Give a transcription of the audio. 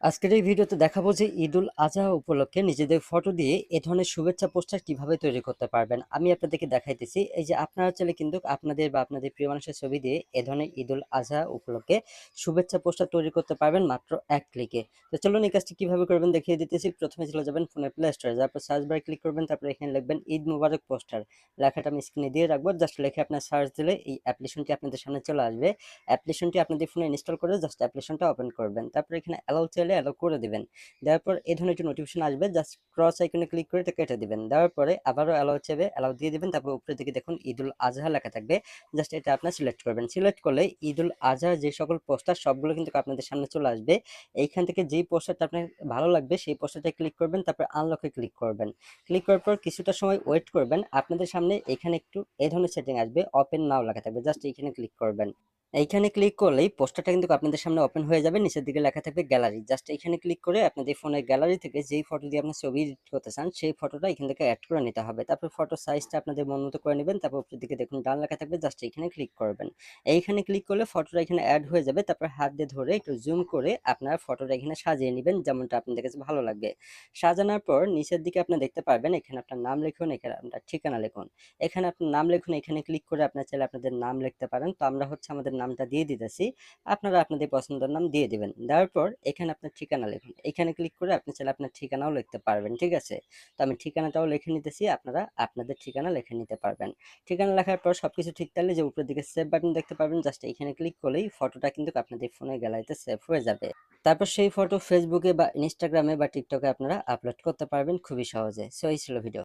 আজকের এই ভিডিওতে দেখাবো যে ঈদুল আজহা উপলক্ষে নিজেদের ফটো দিয়ে এ ধরনের শুভেচ্ছা পোস্টার কিভাবে তৈরি করতে পারবেন। আমি আপনাদেরকে দেখাইতেছি। এই যে আপনারা চাইলে কিন্তু আপনাদের বা আপনাদের প্রিয় মানুষের ছবি দিয়ে এ ধরনের ঈদুল আজহা উপলক্ষে শুভেচ্ছা পোস্টার তৈরি করতে পারবেন মাত্র এক ক্লিকে। তো চলুন এই কাজটি কিভাবে করবেন দেখিয়ে দিতেছি। প্রথমে চলে যাবেন ফোনের প্লে স্টোরে, তারপর সার্চ বারে ক্লিক করবেন, তারপর এখানে লিখবেন ঈদ মুবারক পোস্টার। লেখাটা আমি স্ক্রিনে দিয়ে রাখবো, জাস্ট লিখে আপনার সার্চ দিলে এই অ্যাপ্লিকেশনটি আপনাদের সামনে চলে আসবে। অ্যাপ্লিকেশনটি আপনাদের ফোনে ইনস্টল করে জাস্ট অ্যাপ্লিকেশনটা ওপেন করবেন, তারপর এখানে অ্যালাউ চাইলে অ্যালাউ করে দিবেন। দেওয়ার পর এই ধরনের একটা নোটিফিকেশন আসবে, জাস্ট ক্রস আইকনে ক্লিক করে এটা কেটে দিবেন। দেওয়ার পরে আবারও অ্যালাউ চাইবে, অ্যালাউ দিয়ে দিবেন। তারপর উপরের দিকে দেখুন ঈদুল আজহা লেখা থাকবে, জাস্ট এটা আপনার সিলেক্ট করবেন। সিলেক্ট করলে ঈদুল আজহা যে সকল পোস্টার সবগুলো কিন্তু আপনাদের সামনে চলে আসবে। এইখান থেকে যেই পোস্টারটা আপনার ভালো লাগবে সেই পোস্টারটা ক্লিক করবেন, তারপর আনলকে ক্লিক করবেন। ক্লিক করার পর কিছুটা সময় ওয়েট করবেন, আপনাদের সামনে এখানে একটু এই ধরনের সেটিং আসবে, ওপেন নাও লেখা থাকবে, জাস্ট এইখানে ক্লিক করবেন। এইখানে ক্লিক করলেই পোস্টারটা কিন্তু আপনাদের সামনে ওপেন হয়ে যাবে। নিচের দিকে লেখা থাকবে গ্যালারি, জাস্ট এখানে ক্লিক করে আপনাদের ফোনের গ্যালারি থেকে যেই ফটো দিয়ে আপনার ছবি এডিট করতে চান সেই ফটোটা এখান থেকে অ্যাড করে নিতে হবে। তারপর ফটো সাইজটা আপনাদের মন মতো করে নেবেন। তারপর উপরের দিকে দেখুন ডান লেখা থাকবে, জাস্ট এখানে ক্লিক করবেন। এইখানে ক্লিক করলে ফটোটা এখানে অ্যাড হয়ে যাবে। তারপর হাত দিয়ে ধরে একটু জুম করে আপনারা ফটোটা এখানে সাজিয়ে নেবেন যেমনটা আপনাদের কাছে ভালো লাগবে। সাজানোর পর নিচের দিকে আপনি দেখতে পারবেন এখানে আপনার নাম লিখুন, এখানে আপনার ঠিকানা লিখুন। এখানে আপনার নাম লিখুন, এখানে ক্লিক করে আপনার চাইলে আপনাদের নাম লিখতে পারেন। তো আমরা হচ্ছে আমাদের নামটা দিয়ে দিতেছি, আপনারা আপনাদের পছন্দের নাম দিয়ে দিবেন। দেওয়ার পর এখানে আপনার ঠিকানা লিখুন, এখানে ক্লিক করে আপনি চাইলে আপনার ঠিকানাও লিখতে পারবেন, ঠিক আছে? তো আমি ঠিকানাটাও লিখে নিতেছি, আপনারা আপনাদের ঠিকানা লিখে নিতে পারবেন। ঠিকানা লেখার পর সবকিছু ঠিক থাকলে যে উপরের দিকে সেভ বাটন দেখতে পারবেন, জাস্ট এখানে ক্লিক করলেই ফটোটা কিন্তু আপনাদের ফোনের গ্যালারিতে সেভ হয়ে যাবে। তারপর সেই ফটো ফেসবুকে বা ইনস্টাগ্রামে বা টিকটকে আপনারা আপলোড করতে পারবেন খুবই সহজে। সো এই ছিল ভিডিও।